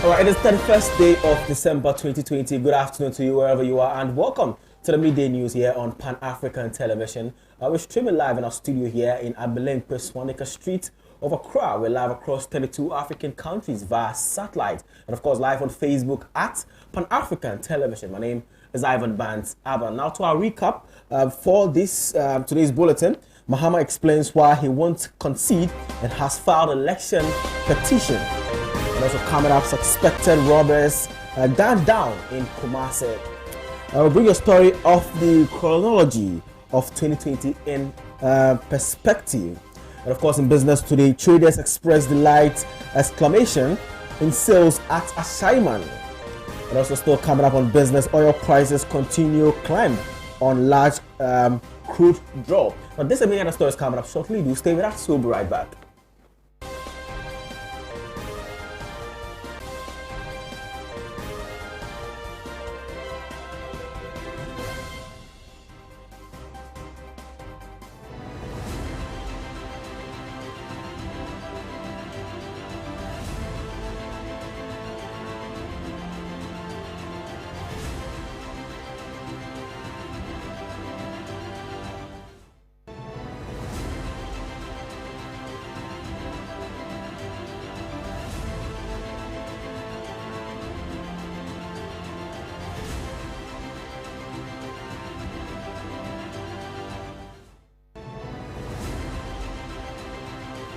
All right, it is 31st day of December 2020. Good afternoon to you wherever you are, and welcome to the midday news here on Pan-African Television. We're streaming live in our studio here in Abban, Swanika Street of Accra. We're live across 32 African countries via satellite, and of course live on Facebook at Pan-African Television. My name is Abban. Now to our recap for this today's bulletin. Mahama explains why he won't concede and has filed election petition. And also coming up, suspected robbers gunned down in Kumasi. We'll bring a story of the chronology of 2020 in perspective. And of course, in business today, traders express delight exclamation in sales at Ashaiman. And also still coming up on business, oil prices continue climb on large crude drop. Now this and many other stories coming up shortly. Do stay with us. We'll be right back.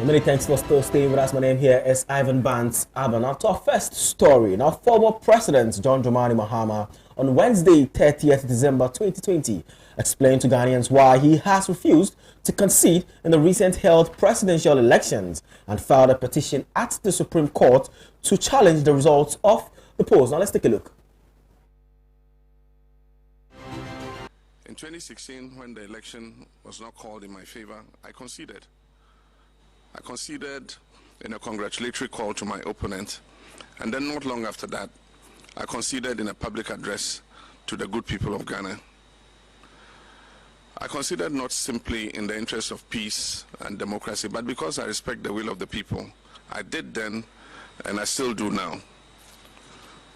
Many thanks for still staying with us. My name here is Abban. Now to our first story. Now, former President John Dramani Mahama on Wednesday, 30th December 2020, explained to Ghanaians why he has refused to concede in the recent held presidential elections and filed a petition at the Supreme Court to challenge the results of the polls. Now let's take a look. In 2016, when the election was not called in my favor, I conceded. I conceded in a congratulatory call to my opponent, and then not long after that, I conceded in a public address to the good people of Ghana. I conceded not simply in the interest of peace and democracy, but because I respect the will of the people. I did then, and I still do now.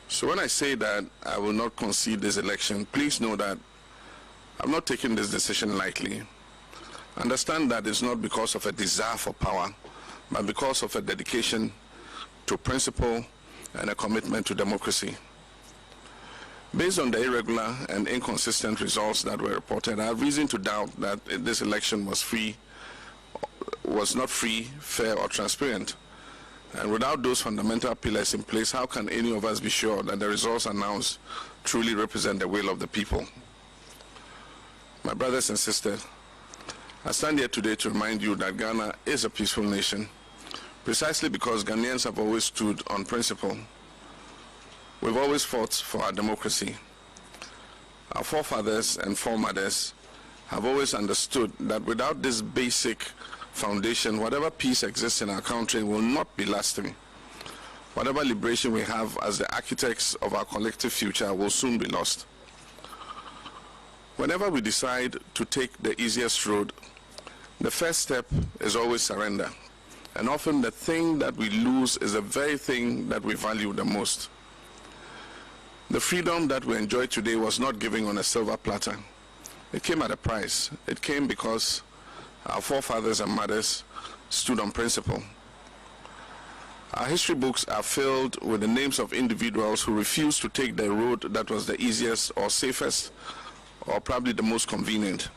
So when I say that I will not concede this election, please know that I'm not taking this decision lightly. Understand that it's not because of a desire for power, but because of a dedication to principle and a commitment to democracy. Based on the irregular and inconsistent results that were reported, I have reason to doubt that this election was not free, fair, or transparent. And without those fundamental pillars in place, how can any of us be sure that the results announced truly represent the will of the people? My brothers and sisters, I stand here today to remind you that Ghana is a peaceful nation, precisely because Ghanaians have always stood on principle. We've always fought for our democracy. Our forefathers and foremothers have always understood that without this basic foundation, whatever peace exists in our country will not be lasting. Whatever liberation we have as the architects of our collective future will soon be lost. Whenever we decide to take the easiest road, the first step is always surrender. And often the thing that we lose is the very thing that we value the most. The freedom that we enjoy today was not given on a silver platter. It came at a price. It came because our forefathers and mothers stood on principle. Our history books are filled with the names of individuals who refused to take the road that was the easiest or safest, or probably the most convenient.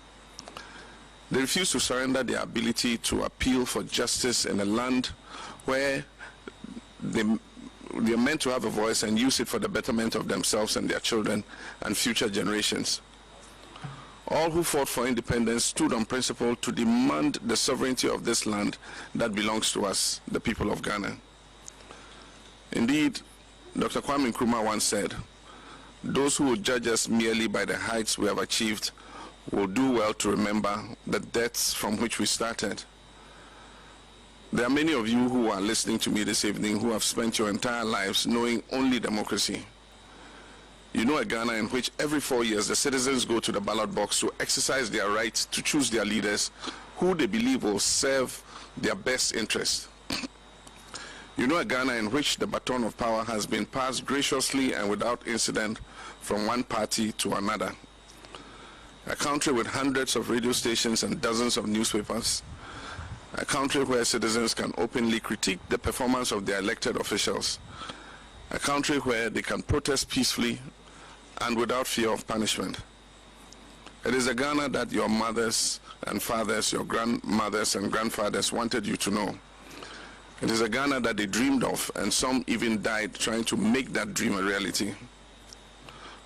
They refuse to surrender their ability to appeal for justice in a land where they're meant to have a voice and use it for the betterment of themselves and their children and future generations. All who fought for independence stood on principle to demand the sovereignty of this land that belongs to us, the people of Ghana. Indeed, Dr. Kwame once said, "Those who would judge us merely by the heights we have achieved will do well to remember the depths from which we started." There are many of you who are listening to me this evening who have spent your entire lives knowing only democracy. You know a Ghana in which every 4 years the citizens go to the ballot box to exercise their right to choose their leaders who they believe will serve their best interests. You know a Ghana in which the baton of power has been passed graciously and without incident from one party to another. A country with hundreds of radio stations and dozens of newspapers. A country where citizens can openly critique the performance of their elected officials. A country where they can protest peacefully and without fear of punishment. It is a Ghana that your mothers and fathers, your grandmothers and grandfathers wanted you to know. It is a Ghana that they dreamed of, and some even died trying to make that dream a reality.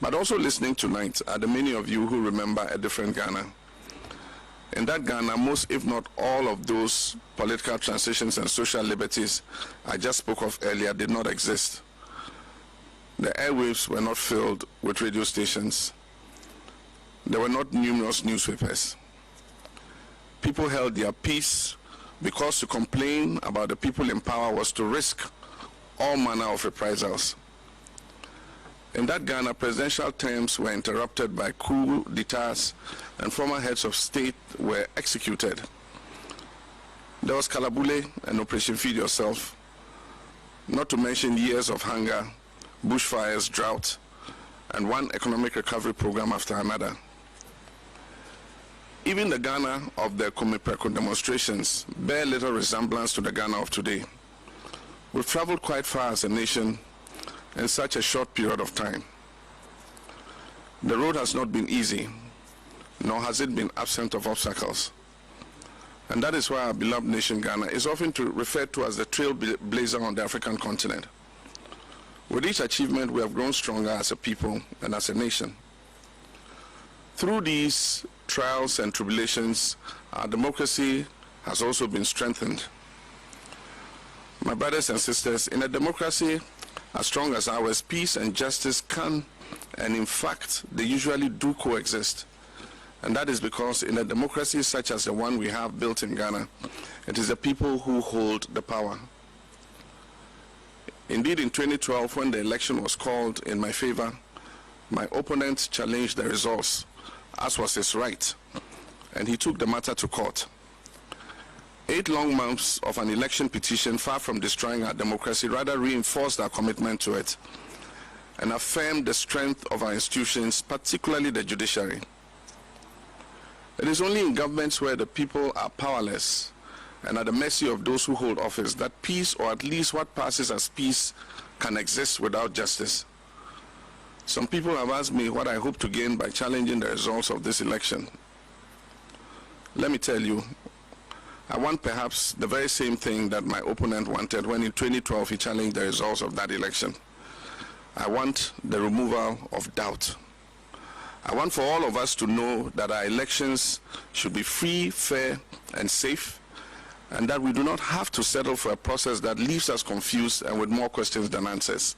But also listening tonight are the many of you who remember a different Ghana. In that Ghana, most if not all of those political transitions and social liberties I just spoke of earlier did not exist. The airwaves were not filled with radio stations. There were not numerous newspapers. People held their peace because to complain about the people in power was to risk all manner of reprisals. In that Ghana, presidential terms were interrupted by coup d'etats and former heads of state were executed. There was Kalabule and Operation Feed Yourself, not to mention years of hunger, bushfires, drought, and one economic recovery program after another. Even the Ghana of the Kwame demonstrations bear little resemblance to the Ghana of today. We've traveled quite far as a nation in such a short period of time. The road has not been easy, nor has it been absent of obstacles. And that is why our beloved nation Ghana is often referred to as the trailblazer on the African continent. With each achievement, we have grown stronger as a people and as a nation. Through these trials and tribulations, our democracy has also been strengthened. My brothers and sisters, in a democracy as strong as ours, peace and justice can, and in fact, they usually do coexist. And that is because in a democracy such as the one we have built in Ghana, it is the people who hold the power. Indeed, in 2012, when the election was called in my favor, my opponent challenged the results, as was his right, and he took the matter to court. 8 long months of an election petition, far from destroying our democracy, rather reinforced our commitment to it and affirmed the strength of our institutions, particularly the judiciary. It is only in governments where the people are powerless and at the mercy of those who hold office that peace, or at least what passes as peace, can exist without justice. Some people have asked me what I hope to gain by challenging the results of this election. Let me tell you, I want perhaps the very same thing that my opponent wanted when in 2012 he challenged the results of that election. I want the removal of doubt. I want for all of us to know that our elections should be free, fair, and safe, and that we do not have to settle for a process that leaves us confused and with more questions than answers.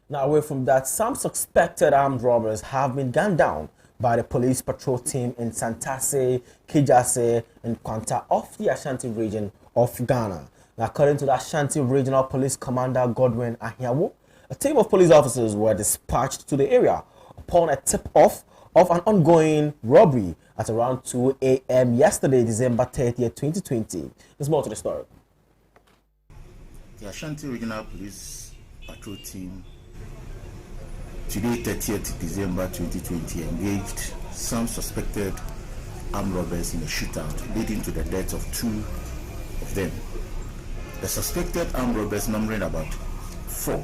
Now, away from that, some suspected armed robbers have been gunned down by the police patrol team in Santase, Kejase, and Kwanta of the Ashanti region of Ghana. Now, according to the Ashanti Regional Police Commander Godwin Ahiawo, a team of police officers were dispatched to the area upon a tip-off of an ongoing robbery at around 2 a.m. yesterday, December 30th, 2020. There's more to the story. The Ashanti Regional Police Patrol Team today, 30th December 2020, engaged some suspected armed robbers in a shootout leading to the death of 2 of them. The suspected armed robbers, numbering about 4,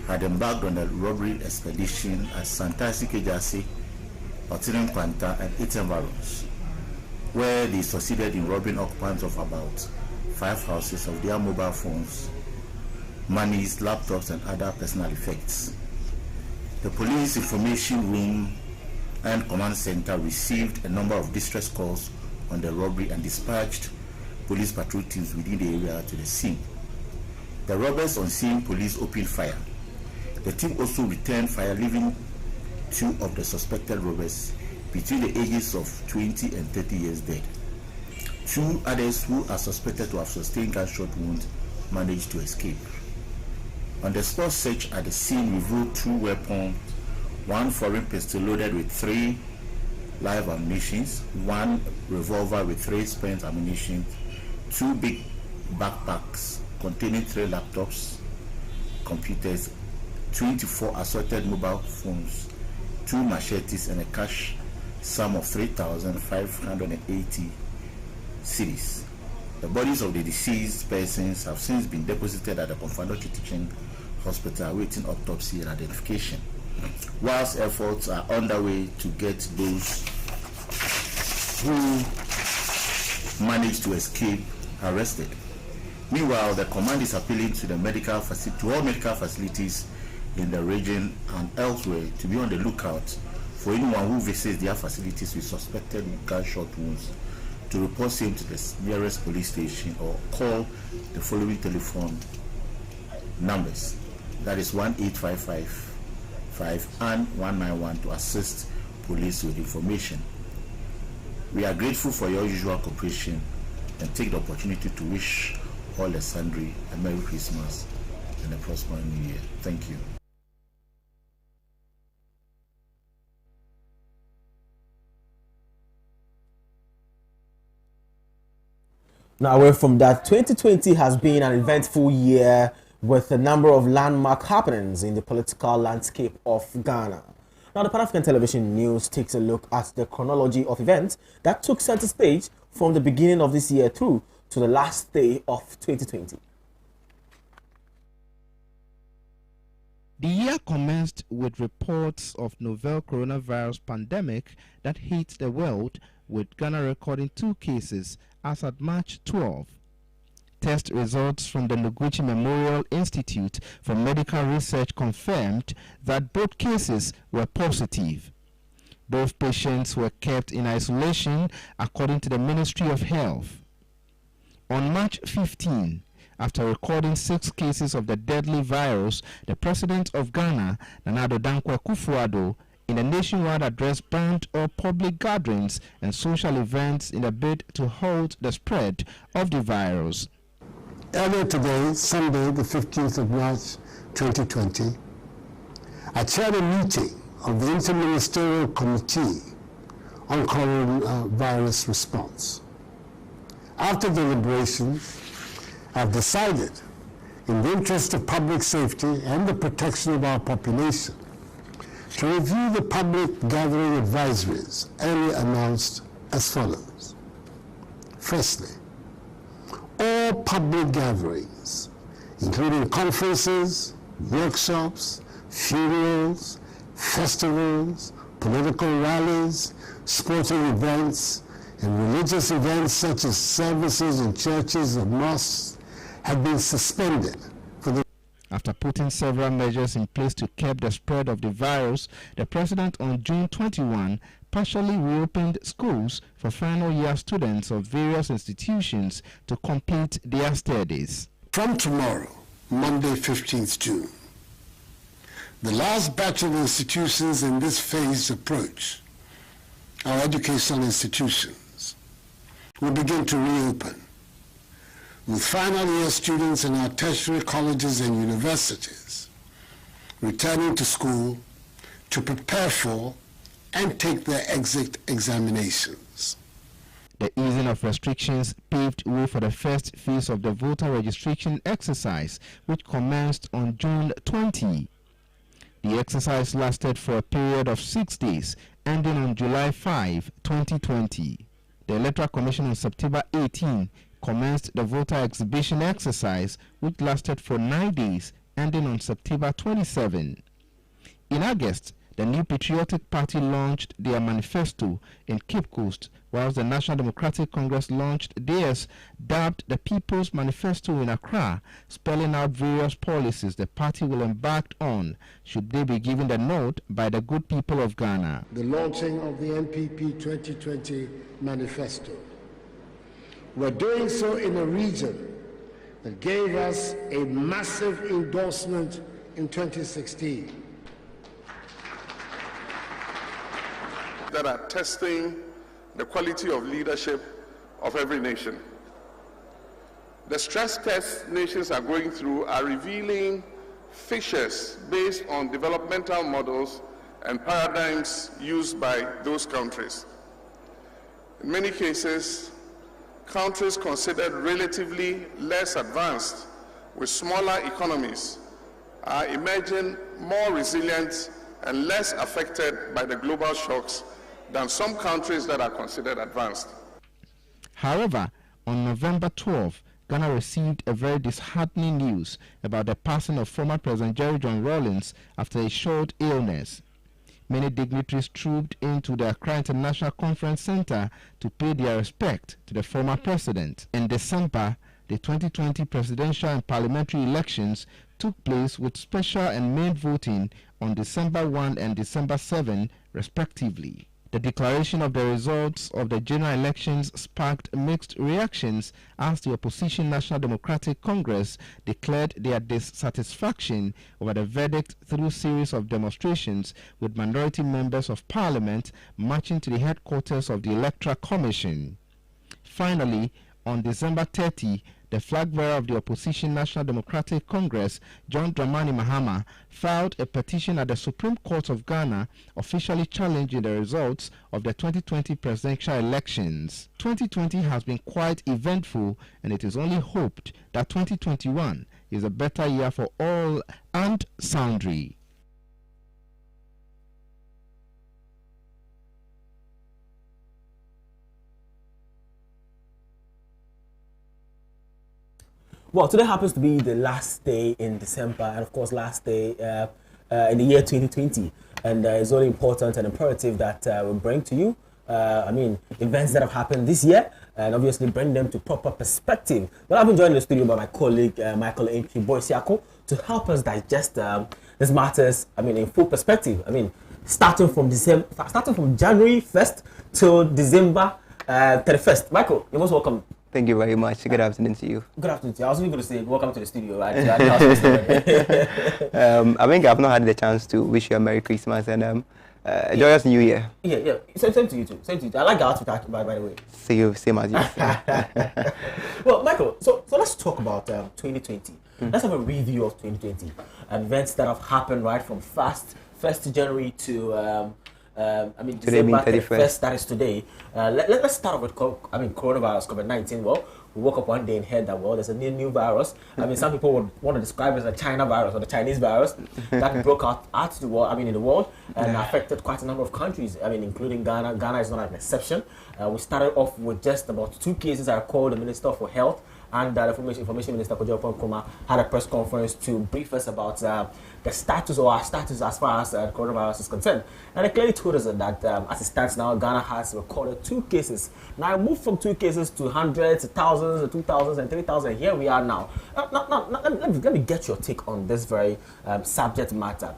had embarked on a robbery expedition at Santasi Kejasi, Otiren Kwanta, and its environs, where they succeeded in robbing occupants of about 5 houses of their mobile phones, monies, laptops, and other personal effects. The police information room and command center received a number of distress calls on the robbery and dispatched police patrol teams within the area to the scene. The robbers on scene police opened fire. The team also returned fire, leaving 2 of the suspected robbers between the ages of 20 and 30 years dead. 2 others who are suspected to have sustained gunshot wounds managed to escape. On the spot search at the scene revealed 2 weapons, 1 foreign pistol loaded with 3 live ammunitions, 1 revolver with 3 spent ammunition, 2 big backpacks containing 3 laptops, computers, 24 assorted mobile phones, 2 machetes, and a cash sum of 3,580 cedis. The bodies of the deceased persons have since been deposited at the Confando Teaching Hospital awaiting autopsy and identification, whilst efforts are underway to get those who managed to escape arrested. Meanwhile, the command is appealing to all medical facilities in the region and elsewhere to be on the lookout for anyone who visits their facilities with suspected gunshot wounds to report same to the nearest police station or call the following telephone numbers, that is 1-855 and 191 to assist police with information. We are grateful for your usual cooperation and take the opportunity to wish all the sundry a Merry Christmas and a prosperous New Year. Thank you. Now, away from that, 2020 has been an eventful year with a number of landmark happenings in the political landscape of Ghana. Now, the Pan-African Television News takes a look at the chronology of events that took center stage from the beginning of this year through to the last day of 2020. The year commenced with reports of novel coronavirus pandemic that hit the world, with Ghana recording 2 cases as at March 12. Test results from the Noguchi Memorial Institute for Medical Research confirmed that both cases were positive. Both patients were kept in isolation according to the Ministry of Health. On March 15, after recording 6 cases of the deadly virus, the President of Ghana, Nana Addo Dankwa Akufo-Addo, in a nationwide address banned all public gatherings and social events in a bid to halt the spread of the virus. Earlier today, Sunday, the 15th of March 2020, I chaired a meeting of the Interministerial Committee on Coronavirus Response. After deliberation, I've decided, in the interest of public safety and the protection of our population, to review the public gathering advisories earlier announced as follows. Firstly, all public gatherings, including conferences, workshops, funerals, festivals, political rallies, sporting events, and religious events such as services in churches and mosques, have been suspended for the. After putting several measures in place to curb the spread of the virus, the President on June 21 partially reopened schools for final year students of various institutions to complete their studies. From tomorrow, Monday 15th June, the last batch of institutions in this phased approach, our educational institutions, will begin to reopen, with final year students in our tertiary colleges and universities returning to school to prepare for and take their exit examinations. The easing of restrictions paved way for the first phase of the voter registration exercise, which commenced on June 20. The exercise lasted for a period of 6 days, ending on July 5, 2020. The Electoral Commission on September 18 commenced the voter exhibition exercise, which lasted for 9 days, ending on September 27. In August, the New Patriotic Party launched their manifesto in Cape Coast, whilst the National Democratic Congress launched theirs, dubbed the People's Manifesto in Accra, spelling out various policies the party will embark on should they be given the nod by the good people of Ghana. The launching of the NPP 2020 manifesto. We're doing so in a region that gave us a massive endorsement in 2016. That are testing the quality of leadership of every nation. The stress tests nations are going through are revealing fissures based on developmental models and paradigms used by those countries. In many cases, countries considered relatively less advanced with smaller economies are emerging more resilient and less affected by the global shocks than some countries that are considered advanced. However, on November 12, Ghana received a very disheartening news about the passing of former President Jerry John Rawlings after a short illness. Many dignitaries trooped into the Accra International Conference Center to pay their respect to the former president. In December, the 2020 presidential and parliamentary elections took place with special and main voting on December 1 and December 7, respectively. The declaration of the results of the general elections sparked mixed reactions as the opposition National Democratic Congress declared their dissatisfaction over the verdict through a series of demonstrations, with minority members of parliament marching to the headquarters of the Electoral Commission. Finally, on December 30, the flag bearer of the opposition National Democratic Congress, John Dramani Mahama, filed a petition at the Supreme Court of Ghana officially challenging the results of the 2020 presidential elections. 2020 has been quite eventful, and it is only hoped that 2021 is a better year for all and sundry. Well, today happens to be the last day in December, and of course, last day in the year 2020. And it's really important and imperative that we bring to you, events that have happened this year, and obviously bring them to proper perspective. But I've been joined in the studio by my colleague, Michael Entry Boysiako, to help us digest these matters, in full perspective. Starting from January 1st till December 31st. Michael, you're most welcome. Thank you very much. Good afternoon to you. Good afternoon to you. I was even going to say welcome to the studio. Right? I think I've not had the chance to wish you a Merry Christmas and a joyous New Year. Yeah. Same to you too. Same to you. I like the outfit, by the way. Same as you. Well, Michael, so let's talk about 2020. Let's have a review of 2020. Events that have happened right from 1st January to today being 31st, that is today. Let's start off with coronavirus, COVID-19. Well, we woke up one day and heard that, there's a new virus. Some people would want to describe it as a China virus or the Chinese virus that broke out to the world, in the world, and affected quite a number of countries, including Ghana. Ghana is not an exception. We started off with just about 2 cases. I called the Minister for Health and the Information Minister Kwame had a press conference to brief us about the status or our status as far as coronavirus is concerned. And they clearly told us that as it stands now, Ghana has recorded 2 cases. Now, I moved from 2 cases to hundreds, to thousands, to 2,000 and 3,000. Here we are now. Let me get your take on this very subject matter.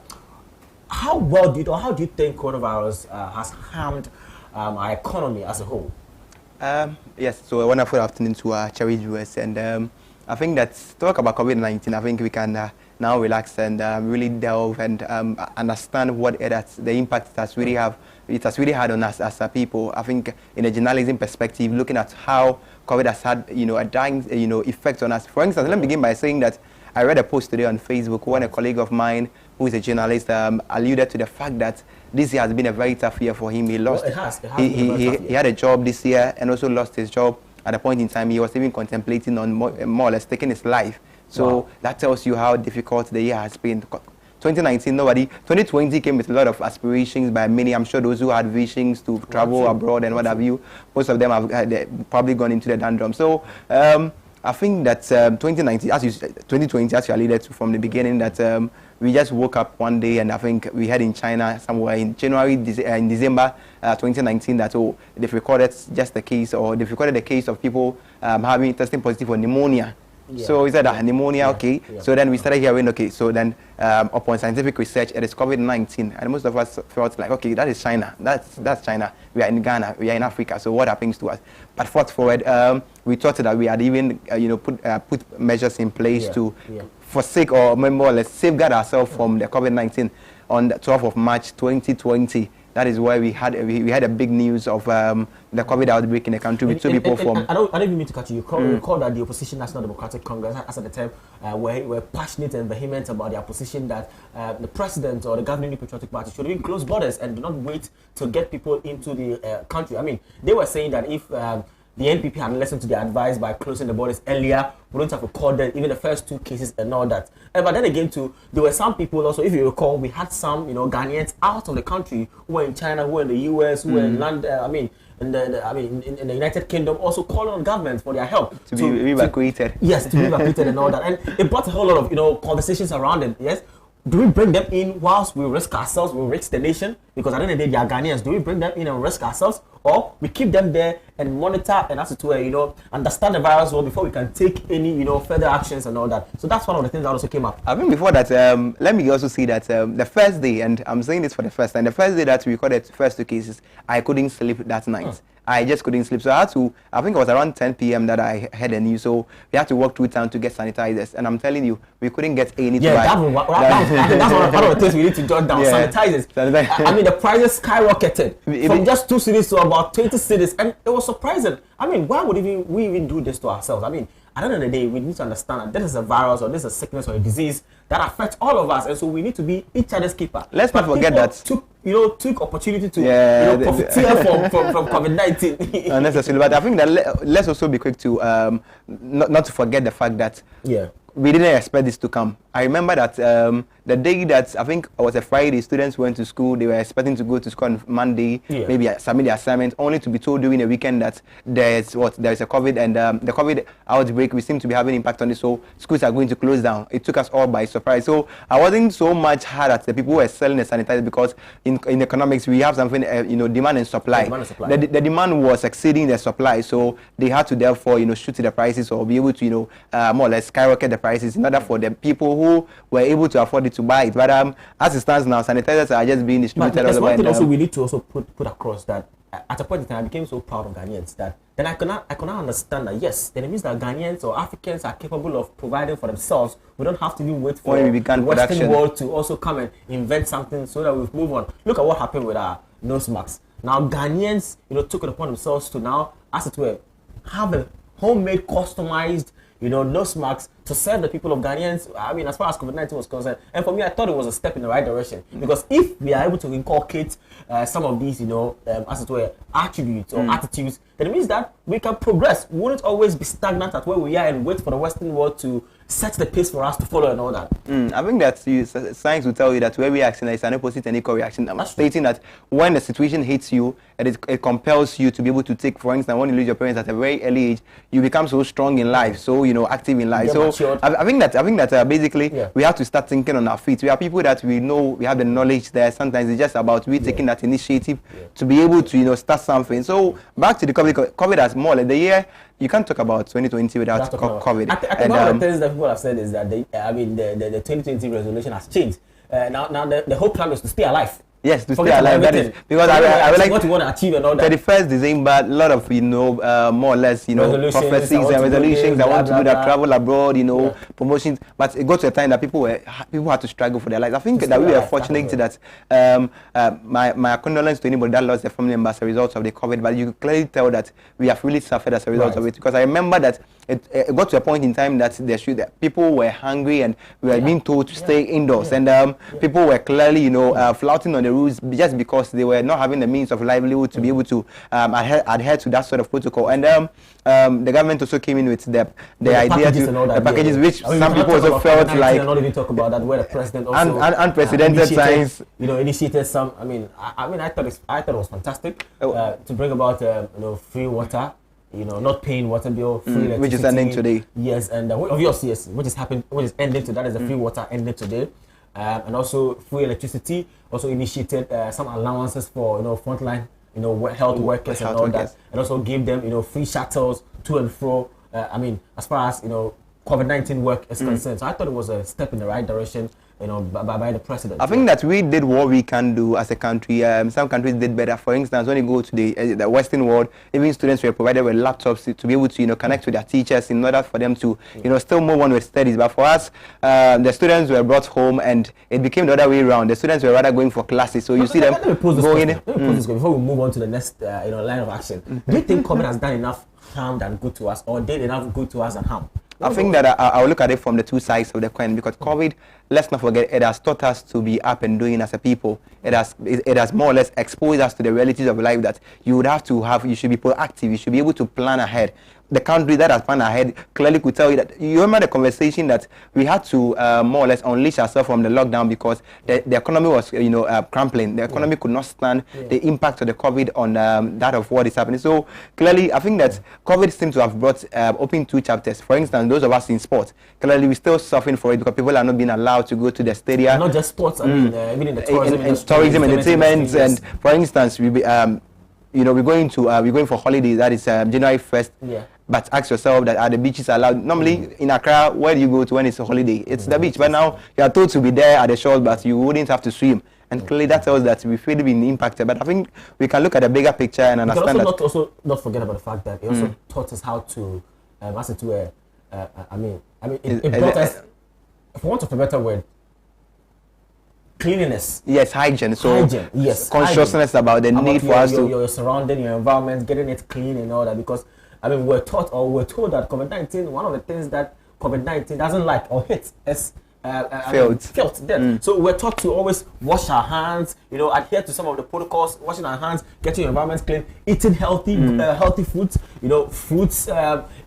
How do you think coronavirus has harmed our economy as a whole? Yes, so a wonderful afternoon to our cherry viewers, and I think that talk about COVID-19, I think we can now relax and really delve and understand what the impact it has really had on us as a people. I think in a journalism perspective, looking at how COVID has had a dying effect on us. For instance, let me begin by saying that I read a post today on Facebook when a colleague of mine who is a journalist alluded to the fact that this year has been a very tough year for him. He lost. He had a job this year and also lost his job at a point in time. He was even contemplating on more or less taking his life. So that tells you how difficult the year has been. 2020 came with a lot of aspirations by many. I'm sure those who had visions to travel abroad and what have you, most of them have probably gone into the doldrums. So I think that 2020, as you alluded to from the beginning, that we just woke up one day and I think we had in China somewhere in December 2019 that they've recorded just the case, or they've recorded the case of people testing positive for pneumonia. Yeah. So is that pneumonia? Okay. Yeah. So then we started hearing, okay, so then upon scientific research, it is COVID-19. And most of us felt like, okay, that is China. That's China. We are in Ghana. We are in Africa. So what happens to us? But fast forward, we thought that we had even, put measures in place to forsake or more or less safeguard ourselves from the COVID-19. On the 12th of March 2020, that is why we had a big news of the COVID outbreak in the country with 2 people from. I don't even mean to cut you. You recall that the opposition National Democratic Congress, as at the time, were passionate and vehement about their position that the president or the governing patriotic party should even close borders and do not wait to get people into the country. I mean, they were saying that if the NPP had listened to their advice by closing the borders earlier, we don't have recorded even the first 2 cases and all that. But then again, too, there were some people also, if you recall, we had some, Ghanaians out of the country who were in China, who were in the US, who were in London, in the United Kingdom, also calling on governments for their help to be evacuated. Yes, to be evacuated and all that. And it brought a whole lot of, conversations around it. Yes. Do we bring them in whilst we risk ourselves, we risk the nation? Because at the end of the day, they are Ghanaians. Do we bring them in and risk ourselves? Or we keep them there and monitor and as to understand the virus well before we can take any, further actions and all that. So that's one of the things that also came up. I think before that, let me also see that the first day, and I'm saying this for the first time, the first day that we recorded first 2 cases, I couldn't sleep that night. I just couldn't sleep. So I think it was around 10 p.m. that I heard the news. So we had to walk through town to get sanitizers. And I'm telling you, we couldn't get any to buy. That's one of the things we need to jot down. Sanitizers. I mean, the prices skyrocketed from just 2 cities to about 20 cities. And it was surprising. I mean, why would we even do this to ourselves? I mean, at the end of the day, we need to understand that this is a virus or this is a sickness or a disease that affects all of us, and so we need to be each other's keeper. Let's not forget that took opportunity to profiteer from COVID-19 unnecessarily. But I think that let's also be quick to not to forget the fact that we didn't expect this to come. I remember that the day that I think it was a Friday, students went to school. They were expecting to go to school on Monday, maybe submit the assignment, only to be told during the weekend that there is a COVID, and the COVID outbreak, we seem to be having impact on it. So schools are going to close down. It took us all by surprise. So I wasn't so much hard at the people who were selling the sanitizer, because in economics we have something demand and supply. The demand was exceeding the supply, so they had to therefore shoot the prices or be able to more or less skyrocket the prices in order for the people who were able to afford it to buy it. But as it stands now, sanitizers are just being distributed all over. One thing also we need to also put across that at a point in time I became so proud of Ghanaians that then I could not understand that yes, then it means that Ghanaians or Africans are capable of providing for themselves. We don't have to even wait for the Western world to also come and invent something so that we move on. Look at what happened with our nose masks. Now Ghanaians, took it upon themselves to now, as it were, have a homemade, customized, nose masks to serve the people of Ghanaians. I mean, as far as COVID-19 was concerned, and for me, I thought it was a step in the right direction, because if we are able to inculcate some of these, as it were, attributes or attitudes, then it means that we can progress. We won't always be stagnant at where we are and wait for the Western world to set the pace for us to follow and all that. I think that science will tell you that where reaction is an opposite and equal reaction. I'm stating that when the situation hits you, it compels you to be able to take, for instance, when you lose your parents at a very early age, you become so strong in life, so active in life. So I think that basically we have to start thinking on our feet. We are people that we know, we have the knowledge there. Sometimes it's just about we taking that initiative to be able to start something. So back to the COVID has more like the year. You can't talk about 2020 without COVID. I think one of the things that people have said is that the 2020 resolution has changed. Now the whole plan is to stay alive. Yes, to stay alive. That is because I would like what you want to achieve and all that. 31st December, a lot of more or less prophecies and resolutions. I want to do that, travel abroad, promotions. But it got to a time that people had to struggle for their lives. I think that we were fortunate that my condolence to anybody that lost their family members as a result of the COVID. But you can clearly tell that we have really suffered as a result of it, because I remember that it got to a point in time that people were hungry and we were being told to stay indoors, and people were clearly flouting on the rules just because they were not having the means of livelihood to be able to adhere to that sort of protocol. And the government also came in with the idea to the packages, which some people also felt like not even talk about that, where the president also unprecedented signs initiated some. I thought it was fantastic to bring about free water. Not paying water bill, free electricity, which is ending today. Yes, and obviously, yes, which is ending today. That is the free water ending today, and also free electricity. Also initiated some allowances for frontline health workers and all that, and also gave them free shuttles to and fro. As far as COVID-19 work is concerned, so I thought it was a step in the right direction. by the president. I think that we did what we can do as a country. Some countries did better. For instance, when you go to the Western world, even students were provided with laptops to be able to connect with their teachers in order for them to still move on with studies. But for us, the students were brought home, and it became the other way around. The students were rather going for classes. So you see them going. Let me pose this question before we move on to the next line of action. Do you think COVID has done enough harm than good to us, or did enough good to us than harm? I think that I'll look at it from the two sides of the coin, because COVID, let's not forget, it has taught us to be up and doing as a people. It has more or less exposed us to the realities of life, that you should be proactive, you should be able to plan ahead. The country that has planned ahead clearly could tell you that. You remember the conversation that we had to more or less unleash ourselves from the lockdown, because the economy was crumbling. The economy could not stand the impact of the COVID on that of what is happening. So clearly, I think that COVID seems to have brought open two chapters. For instance, those of us in sports, clearly we're still suffering for it, because people are not being allowed to go to the stadium. Not just sports, I mean, even in the tourism industry, tourism, entertainment, and for instance, we're going for holiday. That is January 1st. Yeah. But ask yourself, that are the beaches allowed? Normally in Accra, where do you go to when it's a holiday? It's the beach. But now you are told to be there at the shore, but you wouldn't have to swim. And clearly that tells that we've really been impacted. But I think we can look at the bigger picture and understand that. Also not forget about the fact that it also taught us how to, it brought us, for want of a better word, cleanliness. Yes, hygiene. So hygiene, yes, consciousness about the need for us to your surrounding, your environment, getting it clean and all that. Because we're told that COVID-19, one of the things that COVID-19 doesn't like or hates is filth. So we're taught to always wash our hands, adhere to some of the protocols, washing our hands, getting your environment clean, eating healthy foods, fruits,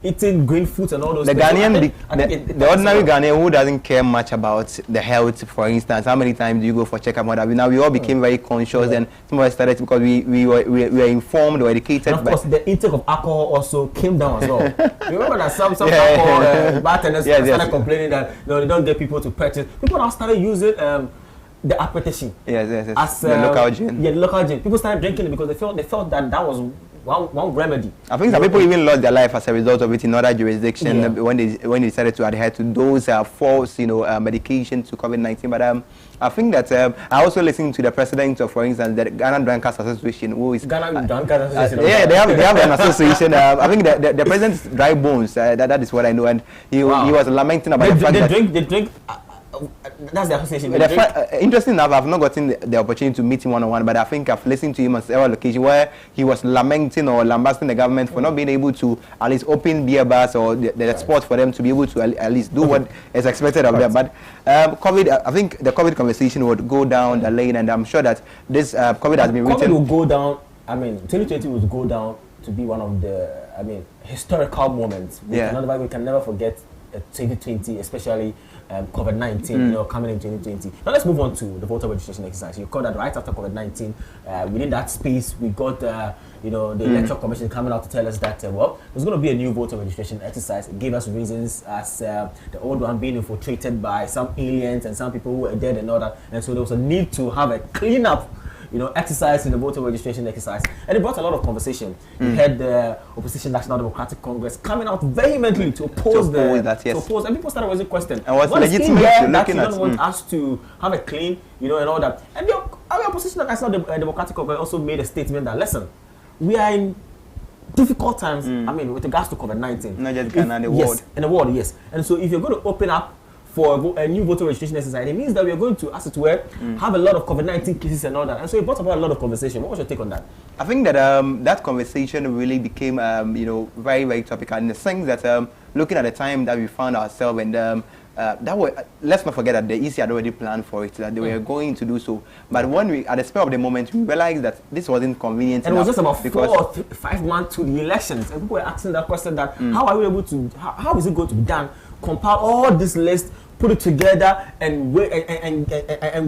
eating green fruits and all those things. The ordinary Ghanaian who doesn't care much about the health, for instance, how many times do you go for checkup? Now we all became very conscious, and some of us started because we were informed or educated. And of course, the intake of alcohol also came down as well. You remember that some alcohol bartenders started complaining that they don't get people to purchase. People now started using the appetition. Yes. As the local gin. Yeah, the local gin. People started drinking it because they felt that was one remedy. I think some people even lost their life as a result of it in other jurisdictions when they decided to adhere to those false medication to COVID-19. But I think that I also listened to the president of, for instance, the Ghana Drinkers Association, who is Ghana Drinkers Association. They have an association. I think the president's dry bones. That is what I know, and he was lamenting about the fact that they drink. That's the association. Interesting enough, I've not gotten the opportunity to meet him one-on-one, but I think I've listened to him on several occasions where he was lamenting or lambasting the government for not being able to at least open beer bars or the sport for them to be able to at least do what is expected of them. But COVID, I think the COVID conversation would go down the lane, and I'm sure that this COVID has been written. COVID will go down. 2020 will go down to be one of the historical moments. We can never forget 2020, especially COVID-19, coming in 2020. Now let's move on to the voter registration exercise. You call that right after COVID-19. Within that space, we got the Electoral Commission coming out to tell us that there's going to be a new voter registration exercise. It gave us reasons as the old one being infiltrated by some aliens and some people who were dead and all that. And so there was a need to have a cleanup exercise in the voter registration exercise, and it brought a lot of conversation. You had the Opposition National Democratic Congress coming out vehemently to oppose and people started raising questions. And what's legitimate that you don't want us to have a clean, and all that. And the Opposition National Democratic Congress also made a statement that, listen, we are in difficult times. With regards to COVID-19, not just Ghana, the world. Yes, in the world, yes. And so if you're going to open up for a new voter registration exercise, it means that we are going to, as it were, have a lot of COVID-19 cases and all that. And so it brought about a lot of conversation. What was your take on that? I think that that conversation really became, very, very topical in the sense that looking at the time that we found ourselves, and let's not forget that the EC had already planned for it, that they were going to do so. But when we, at the spur of the moment, we realized that this wasn't convenient and enough. It was just about 4 or 5 months to the elections. And people were asking that question that, how are we able to, how is it going to be done? Compile all this list, put it together, and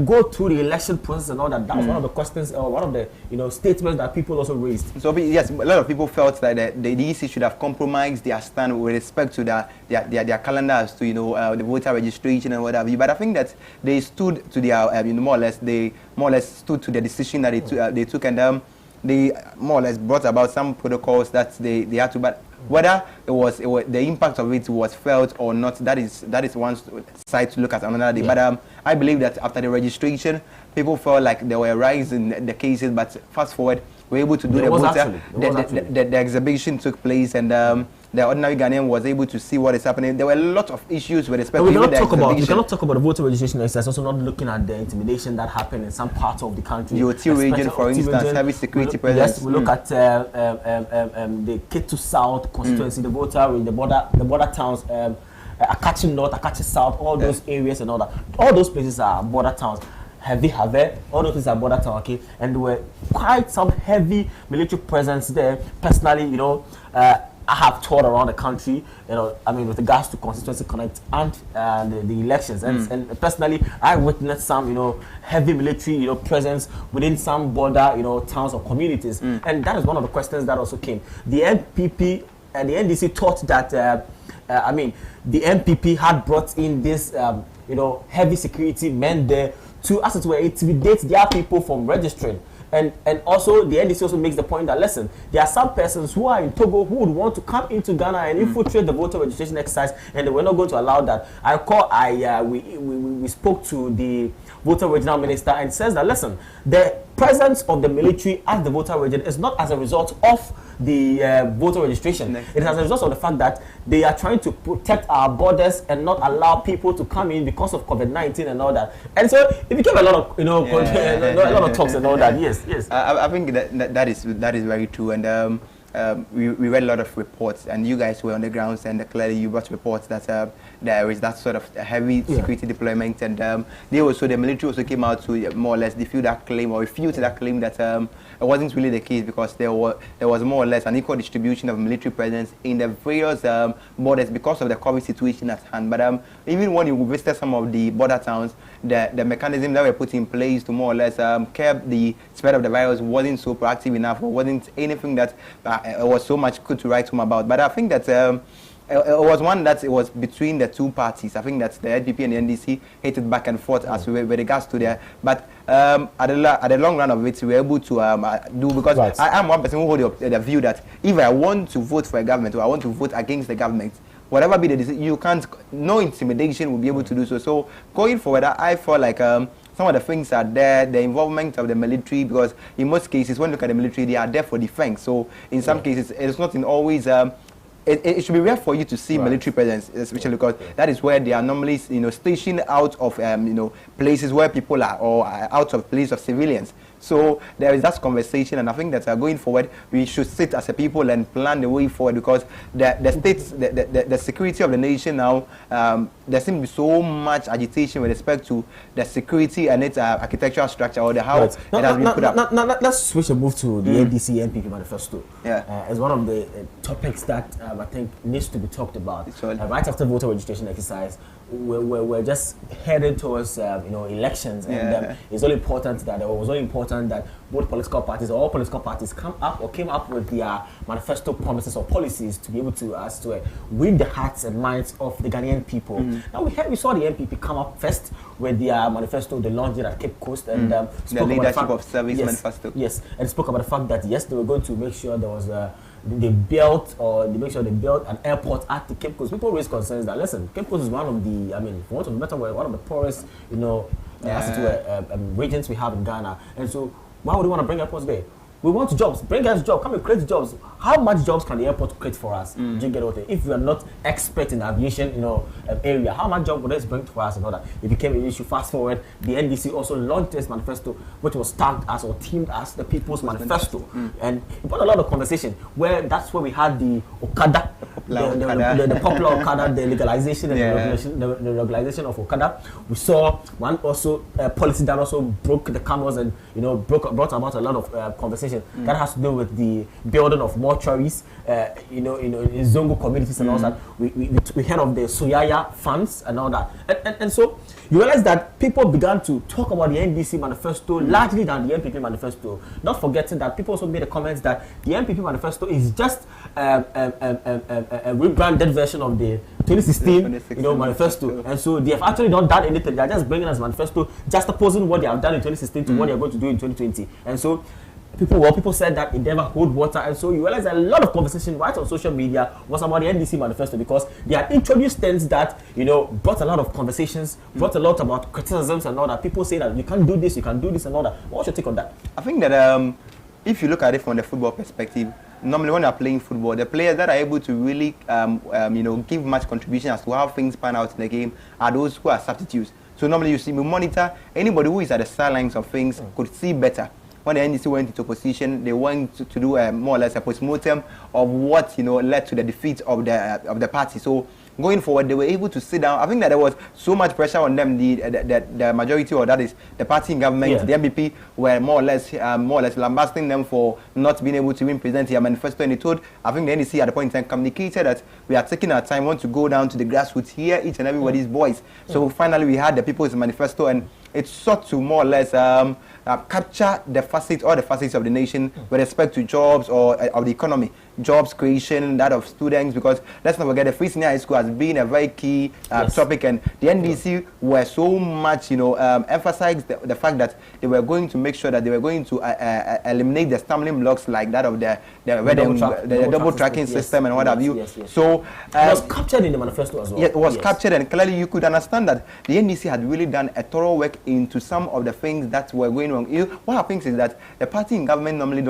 go through the election process and all that. That was one of the questions, or one of the statements that people also raised. So yes, a lot of people felt that the EC should have compromised their stand with respect to their calendars to the voter registration and whatever. But I think that they stood to their more or less stood to the decision that they took, and they more or less brought about some protocols that they had to. But whether it was the impact of it was felt or not, that is one side to look at another day. But I believe that after the registration, people felt like there were a rise in the cases, but fast forward, we were able to do the exhibition took place, and the ordinary Ghanaian was able to see what is happening. There were a lot of issues with respect to we cannot talk about the voter registration exercise, also not looking at the intimidation that happened in some parts of the country. The OT region, for instance, heavy security presence. Yes, we look at the Ketu South constituency, the border towns, Akachi North, Akachi South, all those areas and all that. All those places are border towns. Have, all those places are border towns, okay? And there were quite some heavy military presence there. Personally, you know, I have toured around the country, you know, I mean, with regards to Constituency Connect and the elections. And personally, I witnessed some, you know, heavy military, you know, presence within some border, you know, towns or communities. And that is one of the questions that also came. The NPP and the NDC thought that, the NPP had brought in this, you know, heavy security men there to, as it were, intimidate their people from registering. And also, the NDC also makes the point that, listen, there are some persons who are in Togo who would want to come into Ghana and infiltrate the voter registration exercise, and they were not going to allow that. We spoke to the voter regional minister and says that, listen, the presence of the military as the voter region is not as a result of the voter registration. It is as a result of the fact that they are trying to protect our borders and not allow people to come in because of COVID-19 and all that. And so it became a lot of, you know, a lot of talks and all that. Yes. I think that is very true. And we read a lot of reports, and you guys were on the grounds, and clearly you brought reports that there is that sort of heavy security deployment, and the military also came out to more or less refute that claim that it wasn't really the case, because there was more or less an equal distribution of military presence in the various borders because of the COVID situation at hand. But even when you visited some of the border towns, the mechanism that were put in place to more or less curb the spread of the virus wasn't so proactive enough, or wasn't anything that it was so much good to write home about. But I think that it was one that it was between the two parties. I think that the NPP and the NDC hated back and forth as with regards to their. But at the long run of it, we were able to do, because I am one person who hold the view that if I want to vote for a government, or I want to vote against the government, whatever be the decision, you can't, no intimidation will be able to do so. So going forward, I feel like some of the things are there, the involvement of the military, because in most cases, when you look at the military, they are there for defense. So in some cases, it's not in always. It should be rare for you to see military presence, especially because that is where they are normally, you know, stationed out of, places where people are, or out of place of civilians. So there is that conversation, and I think that going forward, we should sit as a people and plan the way forward, because the security of the nation now, there seems to be so much agitation with respect to the security and its architectural structure, or the how it has been put up. Let's switch and move to the NDC NPP manifesto. It's one of the topics that I think needs to be talked about. Right after voter registration exercise, we're just headed towards elections, and it's all important that both political parties, or all political parties, came up with their manifesto promises or policies to be able to win the hearts and minds of the Ghanaian people. Now we saw the NPP come up first with their manifesto. They launched it at Cape Coast, and the leadership of service manifesto. Yes, and spoke about the fact that yes, they were going to make sure there was they built an airport at the Cape Coast. People raise concerns that, listen, Cape Coast is one of the, for want of a better word, one of the poorest, regions we have in Ghana. And so, why would we want to bring airports there? We want jobs. Bring us jobs. Come and create jobs. How much jobs can the airport create for us? Do you get what I mean? If we are not expert in aviation, area, how much job would this bring to us and all that? It became an issue. Fast forward, the NDC also launched this manifesto, which was tagged as or themed as the People's Manifesto, and it brought a lot of conversation. That's where we had the Okada, the popular Okada, the legalization and the legalization of Okada. We saw one also policy that also broke the cameras and brought about a lot of conversation. That has to do with the building of mortuaries, in Zongo communities and all that. We heard of the Soyaya funds and all that. And so you realize that people began to talk about the NDC manifesto largely than the NPP manifesto. Not forgetting that people also made the comments that the NPP manifesto is just a rebranded version of the 2016 manifesto. And so they have actually not done anything. They are just bringing us manifesto, just opposing what they have done in 2016 to what they are going to do in 2020. And so People said that it never hold water, and so you realize a lot of conversation right on social media was about the NDC manifesto, because they had introduced things that brought a lot of conversations, brought a lot about criticisms and all that. People say that you can't do this, and all that. What's your take on that? I think that if you look at it from the football perspective, normally when you're playing football, the players that are able to really give much contribution as to how things pan out in the game are those who are substitutes. So normally we monitor anybody who is at the sidelines of things could see better. When the NDC went into opposition, they went to do more or less a postmortem of what led to the defeat of the party. So going forward, they were able to sit down. I think that there was so much pressure on them. The majority, or that is the party in government, the MPP, were more or less lambasting them for not being able to even present their manifesto. And they told, I think the NDC at the point in time communicated that we are taking our time, want to go down to the grassroots, hear each and everybody's voice. So finally, we had the People's Manifesto, and it sought to more or less capture the facets of the nation with respect to jobs or of the economy, jobs creation, that of students, because let's not forget the free senior high school has been a very key topic, and the NDC were so much emphasized the fact that they were going to make sure that they were going to eliminate the stumbling blocks like that of the double tracking system and what have you. So it was captured in the manifesto as well. Yeah, it was captured, and clearly you could understand that the NDC had really done a thorough work into some of the things that were going on. What happens is that the party in government normally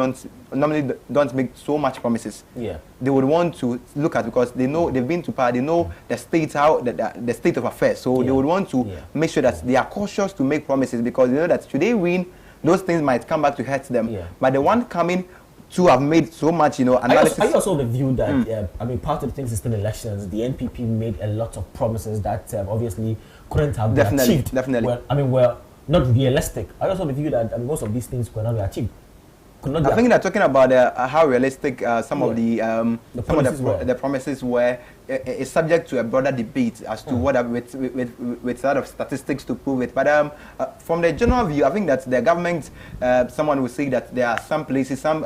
don't make so much promises. Yeah, they would want to look at, because they know they've been to power, they know the state the state of affairs. So they would want to make sure that they are cautious to make promises, because they know that should they win, those things might come back to hurt them. But the one coming to have made so much analysis. Are you also of the view that part of the things is still elections? The NPP made a lot of promises that obviously couldn't have been achieved. Definitely. Were not realistic. I also have the view that most of these things could not be achieved. I think they're talking about how realistic some of the promises were. Is subject to a broader debate as to what with sort of statistics to prove it. But from the general view, I think that the government, someone will say that there are some places, some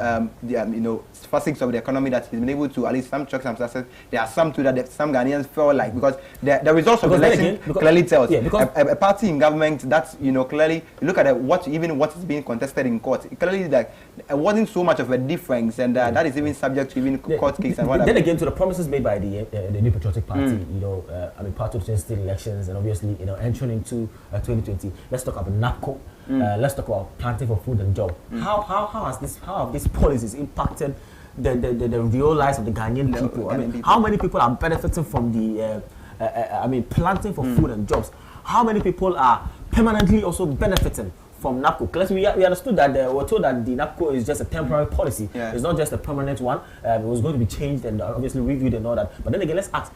facets of the economy that has been able to at least some checks and success. There are some too that some Ghanaians feel like, because the results of the election clearly tells a party in government that's clearly you look at what is being contested in court. Clearly that it wasn't so much of a difference, and that is even subject to even court case and whatever. Then again, to the promises made by the New Patriotic Party, part of the state elections, and obviously entering into 2020. Let's talk about NAPCO. Let's talk about planting for food and job. How have these policies impacted the real lives of the Ghanaian people? How many people are benefiting from the planting for food and jobs? How many people are permanently also benefiting from NAPCO? Because we understood that we're told that the NAPCO is just a temporary policy. It's not just a permanent one. It was going to be changed and obviously reviewed and all that. But then again, let's ask,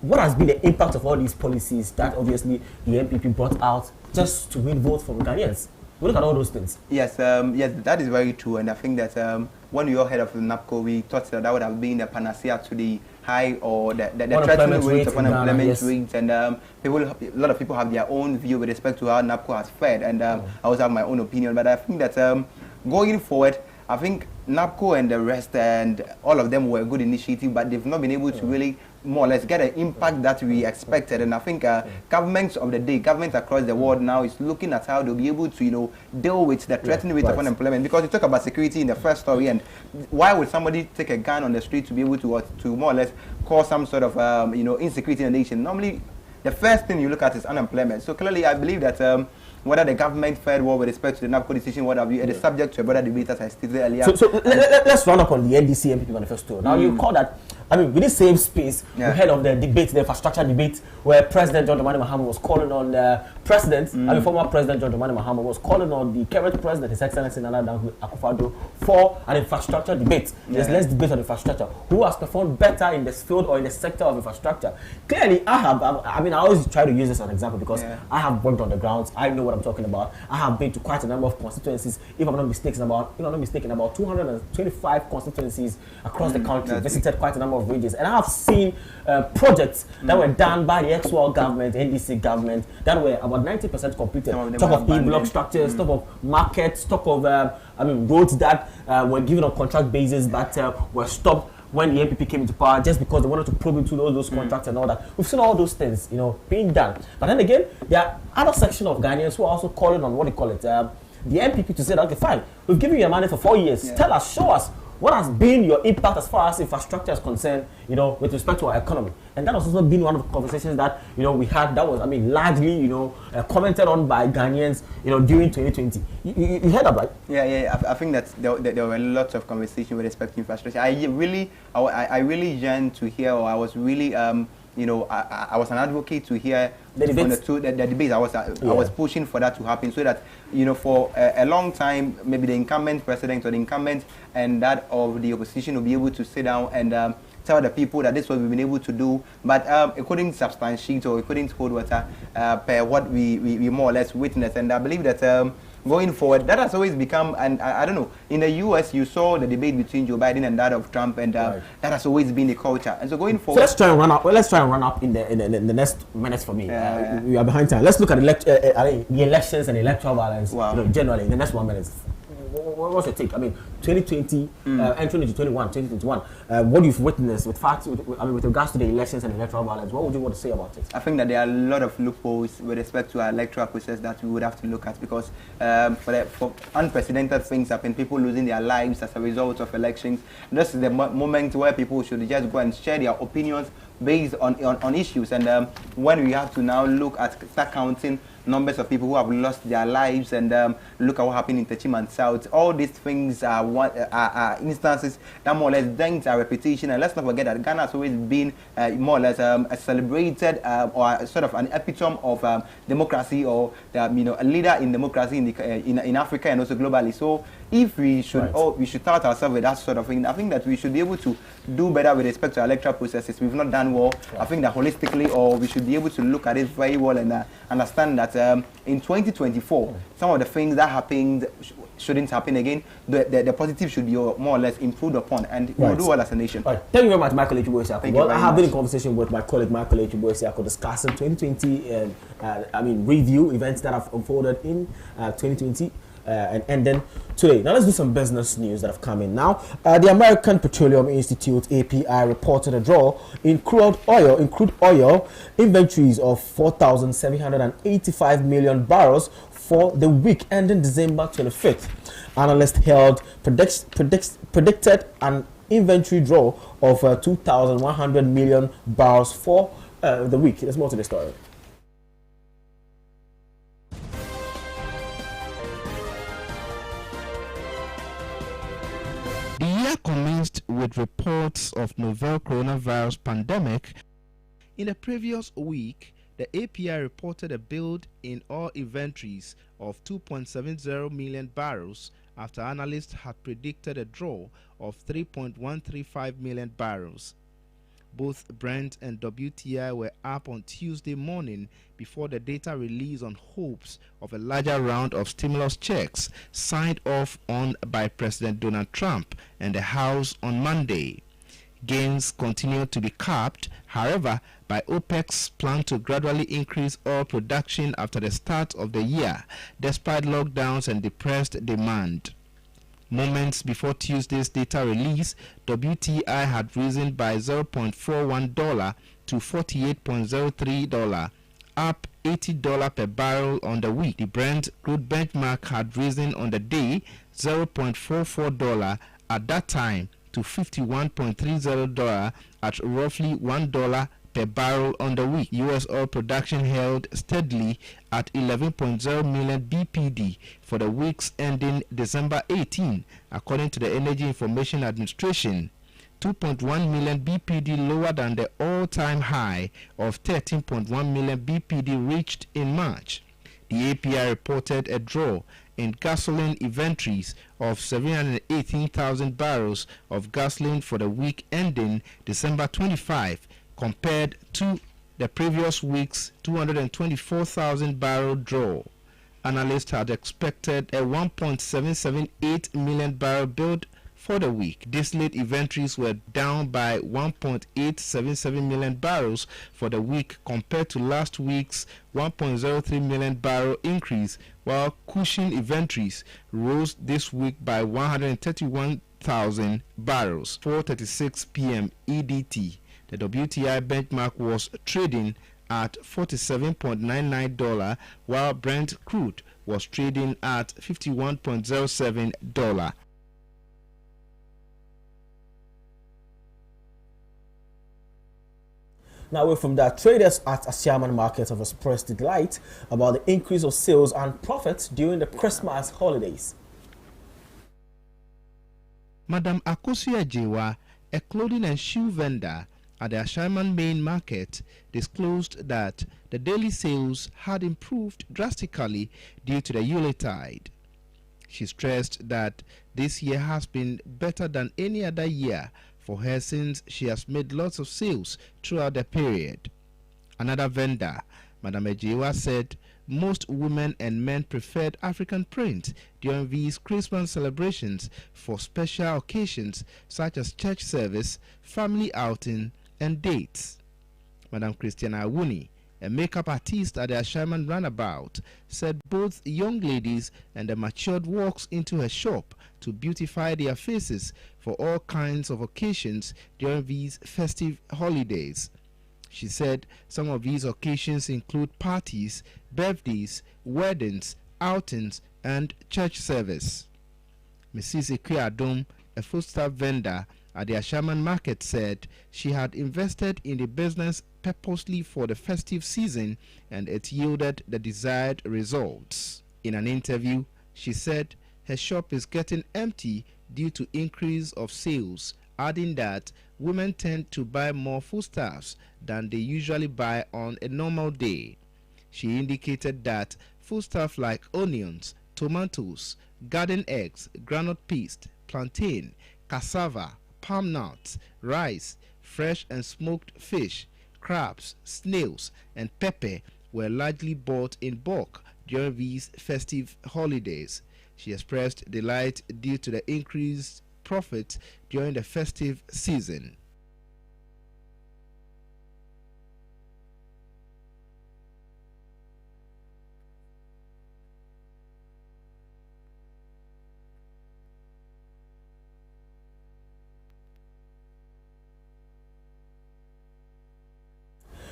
what has been the impact of all these policies that obviously the NPP brought out just to win votes from Ghanaians? We look at all those things. Yes, that is very true. And I think that when we all heard of NAPCO, we thought that would have been the panacea to the high or the threatening rate of unemployment rate, and a lot of people have their own view with respect to how NAPCO has fared, and I also have my own opinion. But I think that going forward, I think NAPCO and the rest and all of them were a good initiative, but they've not been able to really more or less get an impact that we expected. And I think governments of the day, governments across the world now is looking at how they'll be able to deal with the threatening rate of unemployment, because you talk about security in the first story, and why would somebody take a gun on the street to be able to more or less cause some sort of insecurity in the nation? Normally the first thing you look at is unemployment. So clearly I believe that whether the government fared well with respect to the NAPCO decision, what have you, it is subject to a broader debate, as I stated earlier. So let's run up on the NDC MPP manifesto. Now you call that, with the same space, we heard of the debate, the infrastructure debate, where President John Dramani Mahama was calling on the president, former President John Dramani Mahama was calling on the current president, His Excellency Nana Akufo-Addo, for an infrastructure debate. Let's debate on infrastructure. Who has performed better in this field or in the sector of infrastructure? Clearly, I always try to use this as an example, because I have worked on the grounds. I know what I'm talking about. I have been to quite a number of constituencies. If I'm not mistaken, about 225 constituencies across the country. Visited quite a number of regions, and I have seen projects that were done by the ex-war government, NDC government, that were about 90% completed. Talk of e-block structures, talk of markets, talk of roads that were given on contract basis but were stopped when the NPP came into power, just because they wanted to probe into those contracts and all that. We've seen all those things, being done. But then again, there are other section of Ghanaians who are also calling on the NPP to say that, okay, fine, we've given you your money for 4 years. Yeah. Tell us, show us what has been your impact as far as infrastructure is concerned, you know, with respect to our economy. And that has also been one of the conversations that, you know, we had. That was, I mean, largely, you know, commented on by Ghanaians, you know, during 2020. You heard that, right? Yeah. I think that there were lots of conversation with respect to infrastructure. I really yearned to hear, or I was really, you know, I was an advocate to hear the debates. I was pushing for that to happen, so that, you know, for a long time, maybe the incumbent president or the incumbent and that of the opposition will be able to sit down and tell the people that this is what we've been able to do, but it couldn't substantiate or it couldn't hold water per what we more or less witnessed. And I believe that going forward, that has always become, and I don't know, in the US you saw the debate between Joe Biden and that of Trump, and that has always been the culture. And so going forward, so let's try and run up. Well, let's try and run up in the next minutes for me. We are behind time. Let's look at the elections and electoral violence. Wow. You know, generally in the next 1 minute. What's your take? I mean, 2020, entering into 2021, what you've witnessed with facts, with regards to the elections and electoral violence, what would you want to say about it? I think that there are a lot of loopholes with respect to our electoral process that we would have to look at, because for unprecedented things happen, people losing their lives as a result of elections. This is the moment where people should just go and share their opinions based on issues. And when we have to now start counting numbers of people who have lost their lives, and look at what happened in Techim and South. All these things are instances that more or less dent our reputation. And let's not forget that Ghana has always been more or less a celebrated or sort of an epitome of democracy, or you know, a leader in democracy in Africa and also globally. So if we should we should start ourselves with that sort of thing, I think that we should be able to do better with respect to our electoral processes. We've not done well. I think that holistically, or we should be able to look at it very well and understand that in 2024, some of the things that happened shouldn't happen again. The positive should be more or less improved upon, and we'll do well as a nation. Thank you very much, Michael Echiboesiako. Well, I have been in conversation with my colleague Michael Echiboesiako discussing 2020 review events that have unfolded in 2020. And then today. Now let's do some business news that have come in. Now, the American Petroleum Institute (API) reported a draw in crude oil inventories of 4,785 million barrels for the week ending December 25th. Analysts predicted an inventory draw of 2,100 million barrels for the week. There's more to the story. The year commenced with reports of novel coronavirus pandemic. In the previous week, the API reported a build in oil inventories of 2.70 million barrels after analysts had predicted a draw of 3.135 million barrels. Both Brent and WTI were up on Tuesday morning before the data release on hopes of a larger round of stimulus checks signed off on by President Donald Trump and the House on Monday. Gains continue to be capped, however, by OPEC's plan to gradually increase oil production after the start of the year, despite lockdowns and depressed demand. Moments before Tuesday's data release, WTI had risen by $0.41 to $48.03, up $80 per barrel on the week. The Brent crude benchmark had risen on the day $0.44 at that time to $51.30 at roughly $1 per barrel on the week. U.S. oil production held steadily at 11.0 million BPD for the weeks ending December 18, according to the Energy Information Administration. 2.1 million BPD lower than the all-time high of 13.1 million BPD reached in March. The API reported a draw in gasoline inventories of 718,000 barrels of gasoline for the week ending December 25, compared to the previous week's 224,000 barrel draw. Analysts had expected a 1.778 million barrel build for the week. Distillate inventories were down by 1.877 million barrels for the week compared to last week's 1.03 million barrel increase, while cushion inventories rose this week by 131,000 barrels. 4:36 p.m. EDT. The WTI benchmark was trading at $47.99, while Brent crude was trading at $51.07. Now, away from that, traders at Asiaman Market have expressed delight about the increase of sales and profits during the Christmas holidays. Madam Akosia Jewa, a clothing and shoe vendor at the Asiaman main market, disclosed that the daily sales had improved drastically due to the Yuletide. She stressed that this year has been better than any other year for her since she has made lots of sales throughout the period. Another vendor, Madam Ejewa, said most women and men preferred African print during these Christmas celebrations for special occasions such as church service, family outing, and dates. Madam Christiana Awuni, a makeup artist at the Asiaman Runabout, said both young ladies and the matured walks into her shop to beautify their faces for all kinds of occasions during these festive holidays. She said some of these occasions include parties, birthdays, weddings, outings, and church service. Mrs. Ekuadom, a foodstuff vendor at the Asiaman Market, said she had invested in the business purposely for the festive season and it yielded the desired results. In an interview, she said her shop is getting empty due to increase of sales, adding that women tend to buy more foodstuffs than they usually buy on a normal day. She indicated that foodstuff like onions, tomatoes, garden eggs, groundnut paste, plantain, cassava, palm nuts, rice, fresh and smoked fish, crabs, snails, and pepper were largely bought in bulk during these festive holidays. She expressed delight due to the increased profit during the festive season.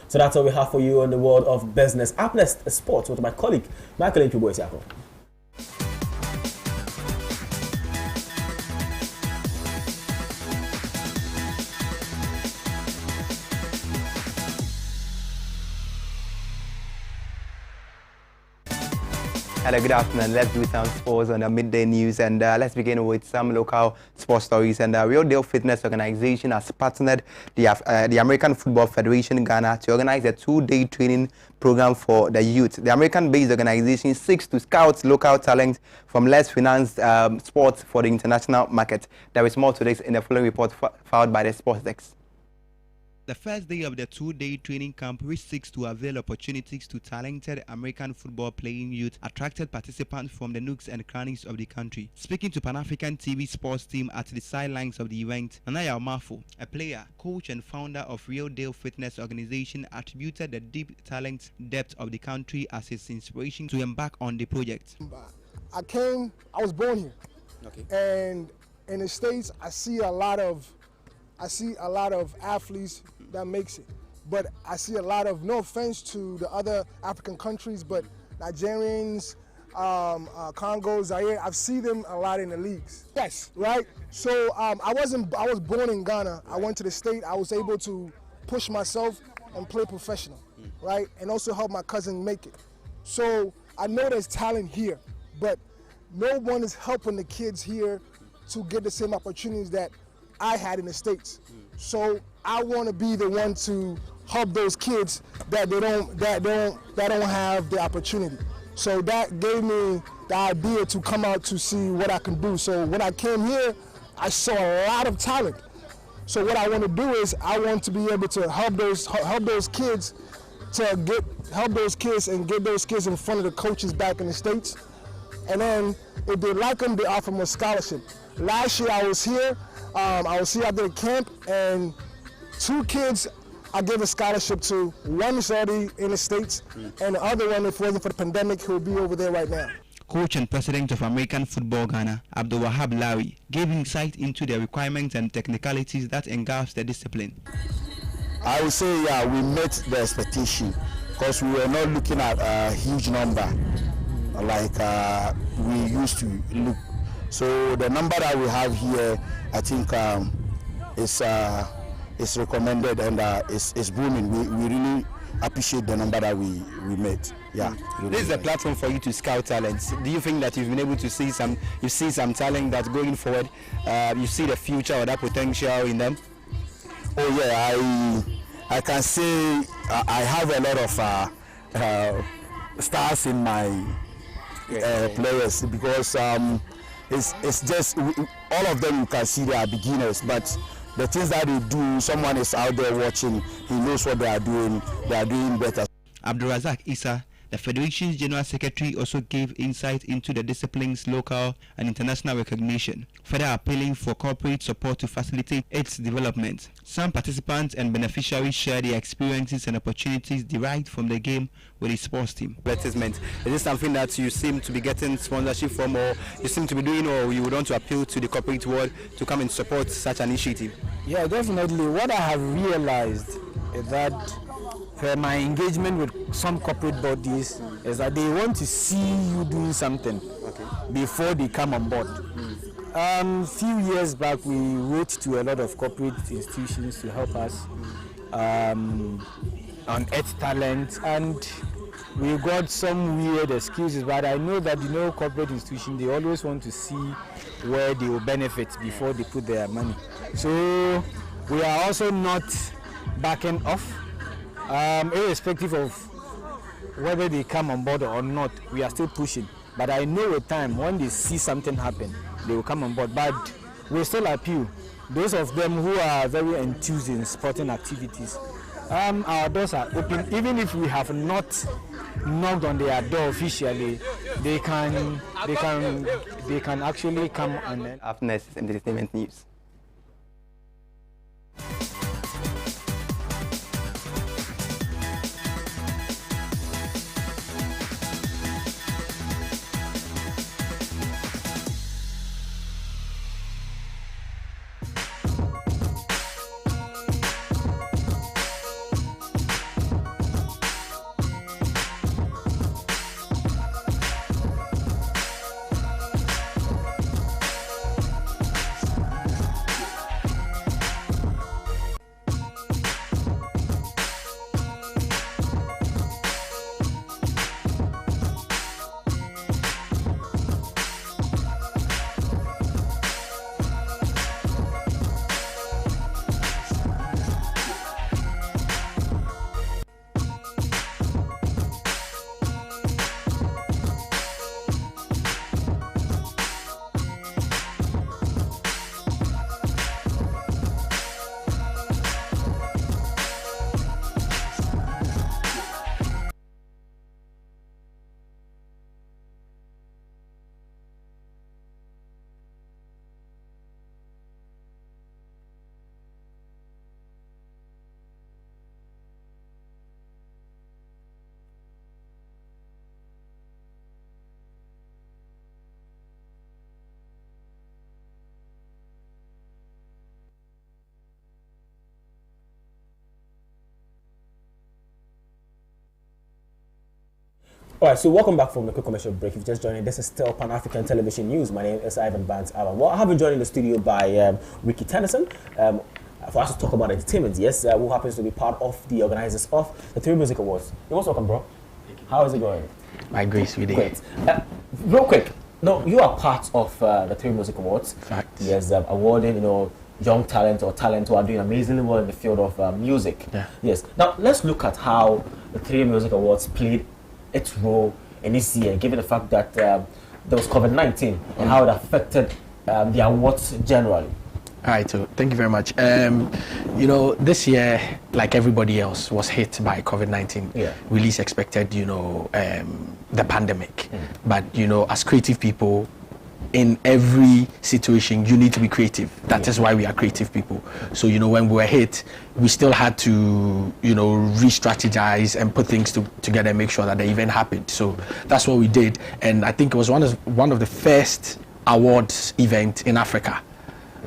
So that's all we have for you on the world of business. Up next, sports with my colleague, Michael Nchuboisiako. Hello, good afternoon. Let's do some sports on the midday news, and let's begin with some local sports stories. And Real Deal Fitness Organization has partnered the American Football Federation Ghana to organize a 2-day training program for the youth. The American-based organization seeks to scout local talent from less financed sports for the international market. There is more to this in the following report filed by the Sports Desk. The first day of the 2-day training camp, which seeks to avail opportunities to talented American football playing youth, attracted participants from the nooks and crannies of the country. Speaking to Pan-African TV sports team at the sidelines of the event, Nanaya Omafo, a player, coach and founder of Real Deal Fitness Organization, attributed the deep talent depth of the country as his inspiration to embark on the project. I was born here. Okay. And in the States, I see a lot of athletes that makes it, but I see a lot of, no offense to the other African countries, but Nigerians, Congo, Zaire, I've seen them a lot in the leagues. Yes, right? So I was born in Ghana. I went to the state. I was able to push myself and play professional, right? And also help my cousin make it. So I know there's talent here, but no one is helping the kids here to get the same opportunities that I had in the States. So I want to be the one to help those kids that don't have the opportunity. So that gave me the idea to come out to see what I can do. So when I came here, I saw a lot of talent. So what I want to do is I want to be able to help those kids and get those kids in front of the coaches back in the States. And then if they like them, they offer them a scholarship. Last year I was here at the camp, and 2 kids I gave a scholarship to. One is already in the States, and the other one, if it wasn't for the pandemic, he would be over there right now. Coach and president of American Football Ghana, Abdul Wahab Lawi, gave insight into the requirements and technicalities that engulfs the discipline. I would say, we met the expectation because we were not looking at a huge number. like we used to look. So the number that we have here, I think is recommended and is booming. We really appreciate the number that we made. Yeah. This is a platform for you to scout talents. Do you think that you've been able to see some talent that's going forward? You see the future or that potential in them? Oh yeah, I can say I have a lot of stars in my players, because it's just all of them you can see they are beginners, but the things that they do, someone is out there watching, he knows what they are doing better. Abdulrazak Issa, the Federation's General Secretary, also gave insight into the discipline's local and international recognition, further appealing for corporate support to facilitate its development. Some participants and beneficiaries share their experiences and opportunities derived from the game with the sports team. Advertisement. Is this something that you seem to be getting sponsorship from, or you seem to be doing, or you would want to appeal to the corporate world to come and support such an initiative? Yeah, definitely. What I have realized is that my engagement with some corporate bodies is that they want to see you doing something before they come on board. Few years back, we wrote to a lot of corporate institutions to help us on Earth Talent, and we got some weird excuses. But I know that corporate institutions, they always want to see where they will benefit before they put their money. So we are also not backing off. Irrespective of whether they come on board or not, we are still pushing. But I know with time, when they see something happen, they will come on board. But we still appeal. Those of them who are very enthused in sporting activities, our doors are open. Even if we have not knocked on their door officially, they can actually come and. Up next is entertainment news. All right, so welcome back from the quick commercial break. If you're just joining, this is still Pan-African Television News. My name is Ivan Bant Abban. Well, I have been joined in the studio by Ricky Tennyson for us to talk about entertainment, yes, who happens to be part of the organizers of the 3 Music Awards. You're most welcome, bro. How is it going? My grace, we did. Great. Real quick, no, you are part of the 3 Music Awards. Fact. Yes, awarding, young talent or talent who are doing amazingly well in the field of music. Yeah. Yes. Now, let's look at how the 3 Music Awards played its role in this year, given the fact that there was COVID-19 and how it affected the awards generally. All right, so thank you very much. This year, like everybody else, was hit by COVID-19. Yeah. We least expected, the pandemic. But, as creative people, in every situation, you need to be creative. That is why we are creative people. So, when we were hit, we still had to, re-strategize and put things together and make sure that the event happened. So that's what we did. And I think it was one of the first awards event in Africa.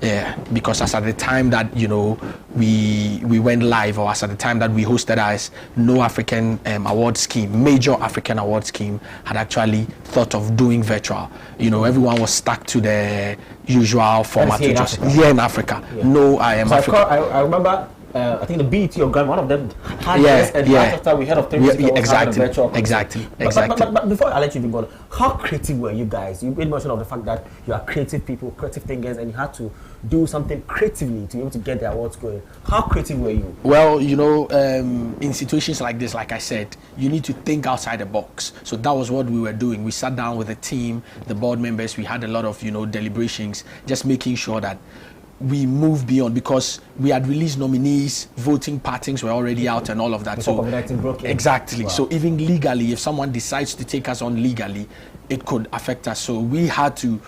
Yeah, because as at the time that we went live, or as at the time that we hosted us, no African award scheme, major African award scheme, had actually thought of doing virtual. Everyone was stuck to the usual format. Here in Africa. Yeah. No, I am Africa. I remember. I think the BET or Ghana, one of them had this, and after we heard of things, exactly. But before I let you go, how creative were you guys? You made mention of the fact that you are creative people, creative thinkers, and you had to do something creatively to be able to get the awards going. How creative were you? Well, in situations like this, like I said, you need to think outside the box. So that was what we were doing. We sat down with the team, the board members. We had a lot of deliberations, just making sure that we moved beyond, because we had released nominees, voting patterns were already out and all of that. Before COVID-19 broke in. Exactly. Wow. So even legally, if someone decides to take us on legally, it could affect us. So we had to,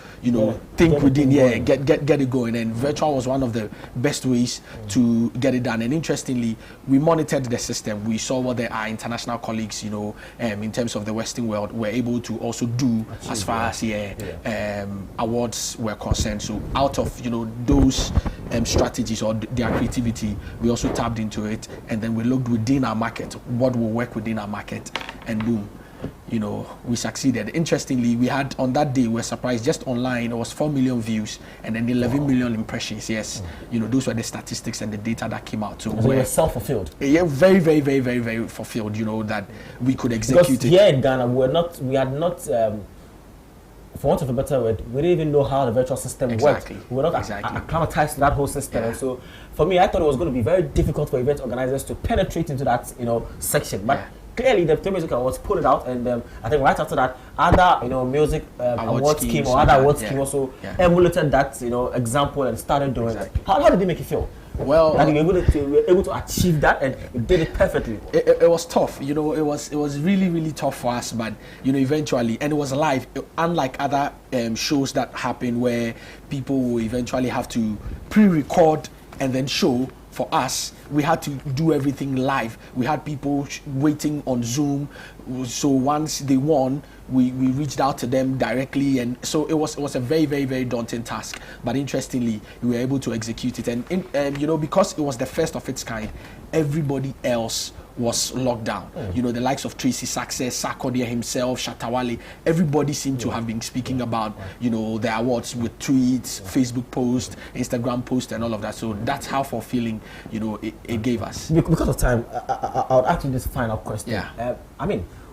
think within, get it going. And virtual was one of the best ways to get it done. And interestingly, we monitored the system. We saw what our international colleagues, in terms of the Western world, were able to also do as far as awards were concerned. So out of those strategies or their creativity, we also tapped into it, and then we looked within our market, what will work within our market, and boom. We succeeded. Interestingly, we had on that day, we're surprised, just online, it was 4 million views and then 11 million impressions. Yes. Those were the statistics and the data that came out. So we're self-fulfilled. Yeah, very, very, very, very, very fulfilled, that we could execute because here in Ghana, we had not, for want of a better word, we didn't even know how the virtual system worked. We were not acclimatized to that whole system. And so for me, I thought it was going to be very difficult for event organizers to penetrate into that, section. But clearly, the Music Awards put it out, and I think right after that, other music award scheme or other award scheme also emulated that example and started doing it. How did it make you feel? Well, that you were able to achieve that, and you did it perfectly. It was tough, it was really, really tough for us, but eventually, and it was live, unlike other shows that happen where people will eventually have to pre-record and then show. For us, we had to do everything live. We had people waiting on Zoom. So once they won, we reached out to them directly, and so it was a very, very, very daunting task. But interestingly, we were able to execute it, and because it was the first of its kind, everybody else was locked down. The likes of Tracy Success, Sarkodie himself, Shatawale, everybody seemed to have been speaking about, the awards with tweets, Facebook posts, Instagram posts, and all of that. So that's how fulfilling, it gave us. Because of time, I would ask you this final question. Yeah.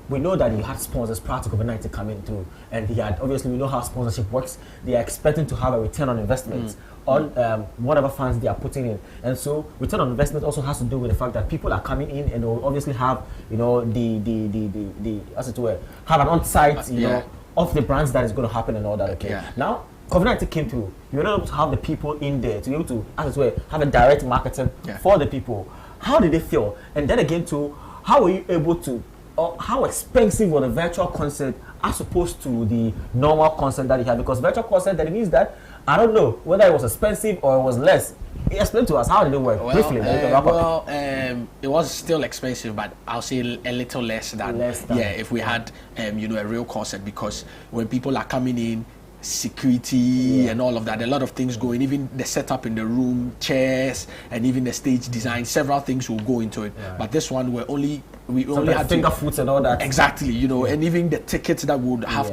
We know that you had sponsors prior to COVID-19 coming through, and we know how sponsorship works. They are expecting to have a return on investment on whatever funds they are putting in, and so return on investment also has to do with the fact that people are coming in and will obviously have have an on-site of the brands that is going to happen and all that. Okay. Yeah. Now COVID-19 came through. You were not able to have the people in there to be able to, have a direct marketing for the people. How did they feel? And then again, how were you able to? How expensive was the virtual concert as opposed to the normal concert that you had? Because virtual concert, that means that, I don't know whether it was expensive or it was less. Explain to us, how did it work? Briefly. It was still expensive, but I'll say a little less than. If we had, a real concert, because when people are coming in, security and all of that, a lot of things going, even the setup in the room, chairs, and even the stage design, several things will go into it. But this one, we only had finger foods and all that. Exactly, and even the tickets that would have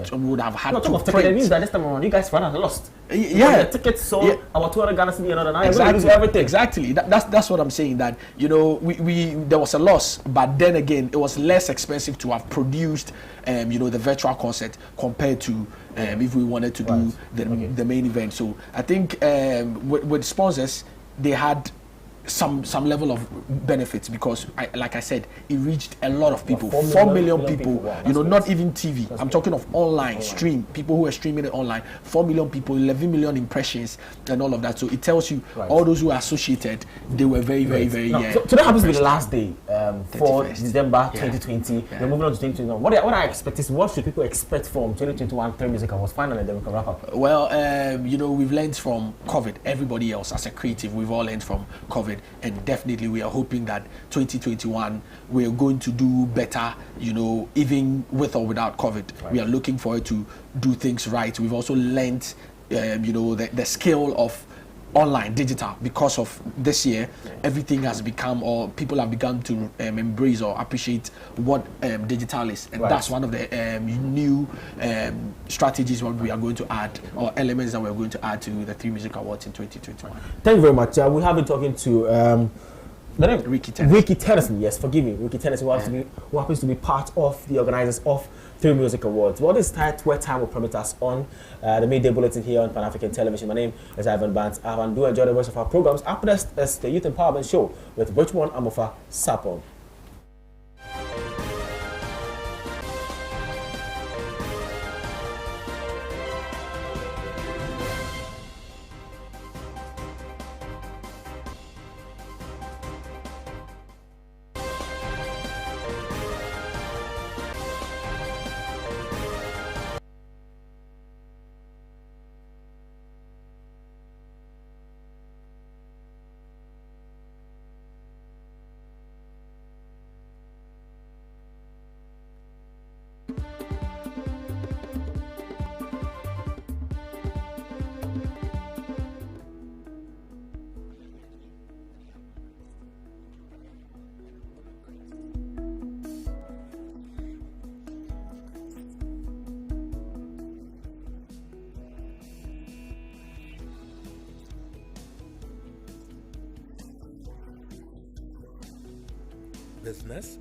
had to print. It means that this time around, you guys lost. The tickets sold about 200 Ghana cedi and now exactly. Everything. Exactly. That's what I'm saying. That we there was a loss, but then again, it was less expensive to have produced the virtual concert compared to if we wanted to do the main event. So I think with sponsors, they had some level of benefits, because like I said, it reached a lot of people. 4 million people. Wow, not even TV. I'm talking of online stream, people who are streaming it online. 4 million people, 11 million impressions, and all of that. So it tells you all those who are associated, they were very, very, very. So that happens to be the last day for December 2020. We're moving on to 2021. What are expectations? What should people expect from 2021 Premier Music Awards final, and then we can wrap up? Well, we've learned from COVID. Everybody else, as a creative, we've all learned from COVID. And definitely we are hoping that 2021 we are going to do better, even with or without COVID. We are looking forward to do things right. We've also learned, the skill of online, digital, because of this year. Everything has become, or people have begun to embrace or appreciate what digital is, and that's one of the new strategies what we are going to add, or elements that we're going to add to the 3 Music Awards in 2021. Thank you very much. We have been talking to the name Ricky Tennyson. Yes, forgive me, Ricky Tennyson, who happens to be part of the organizers of 3 Music Awards. What is that where time will permit us on the midday bulletin here on Pan African Television? My name is Ivan Bant. Abban, do enjoy the rest of our programs. After this is the Youth Empowerment Show with Richmond Amofa Sapon. Business